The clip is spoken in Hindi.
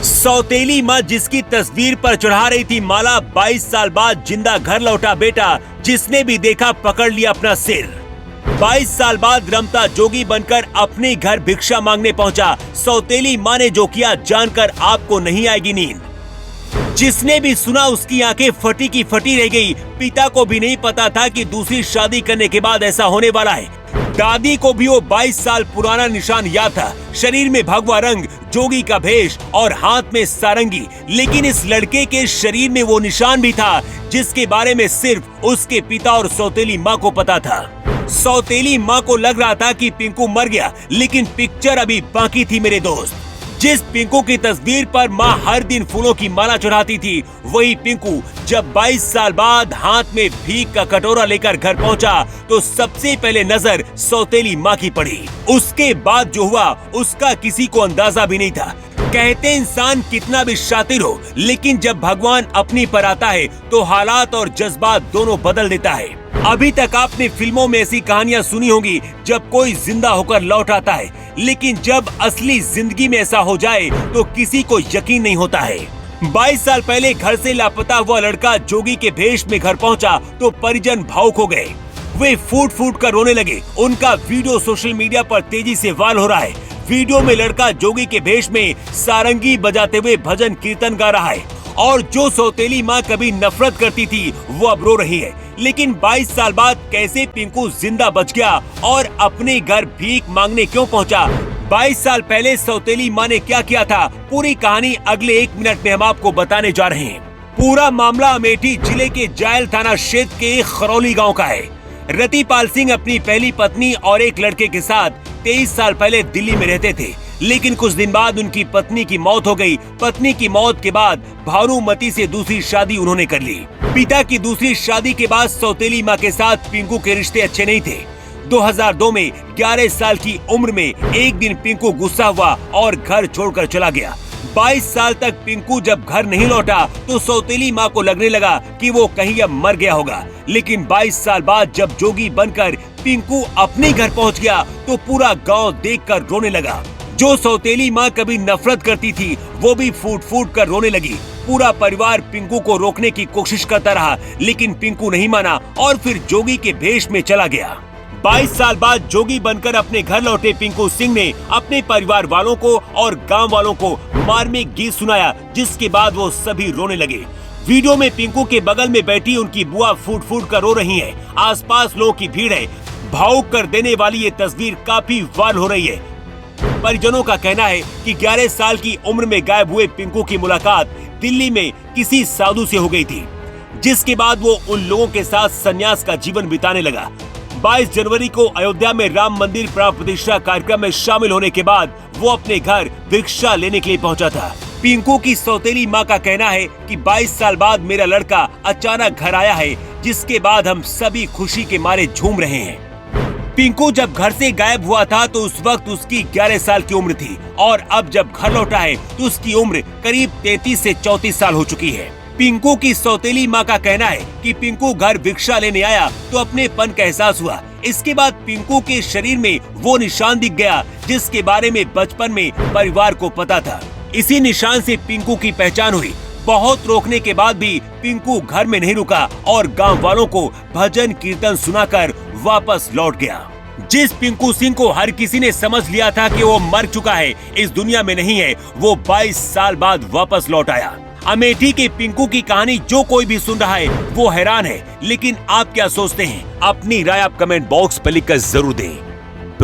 सौतेली माँ जिसकी तस्वीर पर चढ़ा रही थी माला, 22 साल बाद जिंदा घर लौटा बेटा, जिसने भी देखा पकड़ लिया अपना सिर। 22 साल बाद रमता जोगी बनकर अपने घर भिक्षा मांगने पहुंचा। सौतेली माँ ने जो किया जानकर आपको नहीं आएगी नींद। जिसने भी सुना उसकी आंखें फटी की फटी रह गई। पिता को भी नहीं पता था कि दूसरी शादी करने के बाद ऐसा होने वाला है। दादी को भी वो 22 साल पुराना निशान याद था, शरीर में भगवा रंग, जोगी का भेष और हाथ में सारंगी। लेकिन इस लड़के के शरीर में वो निशान भी था जिसके बारे में सिर्फ उसके पिता और सौतेली माँ को पता था। सौतेली माँ को लग रहा था कि पिंकू मर गया, लेकिन पिक्चर अभी बाकी थी मेरे दोस्त। जिस पिंकू की तस्वीर पर माँ हर दिन फूलों की माला चढ़ाती थी, वही पिंकू जब 22 साल बाद हाथ में भीख का कटोरा लेकर घर पहुंचा तो सबसे पहले नजर सौतेली माँ की पड़ी। उसके बाद जो हुआ उसका किसी को अंदाजा भी नहीं था। कहते इंसान कितना भी शातिर हो, लेकिन जब भगवान अपनी पर आता है तो हालात और जज्बात दोनों बदल देता है। अभी तक आपने फिल्मों में ऐसी कहानियां सुनी होंगी जब कोई जिंदा होकर लौट आता है, लेकिन जब असली जिंदगी में ऐसा हो जाए तो किसी को यकीन नहीं होता है। 22 साल पहले घर से लापता हुआ लड़का जोगी के भेष में घर पहुंचा तो परिजन भावुक हो गए। वे फूट फूट कर रोने लगे। उनका वीडियो सोशल मीडिया पर तेजी से वायरल हो रहा है। वीडियो में लड़का जोगी के भेष में सारंगी बजाते हुए भजन कीर्तन गा रहा है और जो सौतेली माँ कभी नफरत करती थी वो अब रो रही है। लेकिन 22 साल बाद कैसे पिंकू जिंदा बच गया और अपने घर भीख मांगने क्यों पहुंचा? 22 साल पहले सौतेली माँ ने क्या किया था? पूरी कहानी अगले 1 मिनट में हम आपको बताने जा रहे हैं। पूरा मामला अमेठी जिले के जायल थाना क्षेत्र के खरौली गाँव का है। रतिपाल सिंह अपनी पहली पत्नी और एक लड़के के साथ 23 साल पहले दिल्ली में रहते थे, लेकिन कुछ दिन बाद उनकी पत्नी की मौत हो गई। पत्नी की मौत के बाद भानुमती से दूसरी शादी उन्होंने कर ली। पिता की दूसरी शादी के बाद सौतेली माँ के साथ पिंकू के रिश्ते अच्छे नहीं थे। 2002 में 11 साल की उम्र में एक दिन पिंकू गुस्सा हुआ और घर छोड़कर चला गया। 22 साल तक पिंकू जब घर नहीं लौटा तो सौतेली माँ को लगने लगा कि वो कहीं अब मर गया होगा। लेकिन 22 साल बाद जब जोगी बनकर पिंकू अपने घर पहुँच गया तो पूरा गाँव देखकर रोने लगा। जो सौतेली माँ कभी नफरत करती थी वो भी फूट फूट कर रोने लगी। पूरा परिवार पिंकू को रोकने की कोशिश करता रहा, लेकिन पिंकू नहीं माना और फिर जोगी के भेष में चला गया। 22 साल बाद जोगी बनकर अपने घर लौटे पिंकू सिंह ने अपने परिवार वालों को और गांव वालों को मार्मिक गीत सुनाया, जिसके बाद वो सभी रोने लगे। वीडियो में पिंकू के बगल में बैठी उनकी बुआ फूट फूट कर रो रही है। आसपास लोगों की भीड़ है। भावुक कर देने वाली ये तस्वीर काफी वायरल हो रही है। परिजनों का कहना है कि 11 साल की उम्र में गायब हुए पिंकू की मुलाकात दिल्ली में किसी साधु से हो गई थी, जिसके बाद वो उन लोगों के साथ संन्यास का जीवन बिताने लगा। 22 जनवरी को अयोध्या में राम मंदिर प्राण प्रतिष्ठा कार्यक्रम में शामिल होने के बाद वो अपने घर भिक्षा लेने के लिए पहुंचा था। पिंकू की सौतेली माँ का कहना है कि 22 साल बाद मेरा लड़का अचानक घर आया है, जिसके बाद हम सभी खुशी के मारे झूम रहे हैं। पिंकू जब घर से गायब हुआ था तो उस वक्त उसकी 11 साल की उम्र थी और अब जब घर लौटा है तो उसकी उम्र करीब 33 से 34 साल हो चुकी है। पिंकू की सौतेली माँ का कहना है कि पिंकू घर भिक्षा लेने आया तो अपनेपन का एहसास हुआ। इसके बाद पिंकू के शरीर में वो निशान दिख गया जिसके बारे में बचपन में परिवार को पता था। इसी निशान से पिंकू की पहचान हुई। बहुत रोकने के बाद भी पिंकू घर में नहीं रुका और गांव वालों को भजन कीर्तन सुनाकर वापस लौट गया। जिस पिंकू सिंह को हर किसी ने समझ लिया था कि वो मर चुका है, इस दुनिया में नहीं है, वो 22 साल बाद वापस लौट आया। अमेठी के पिंकू की कहानी जो कोई भी सुन रहा है वो हैरान है, लेकिन आप क्या सोचते हैं? अपनी राय आप कमेंट बॉक्स पर लिखकर जरूर दें।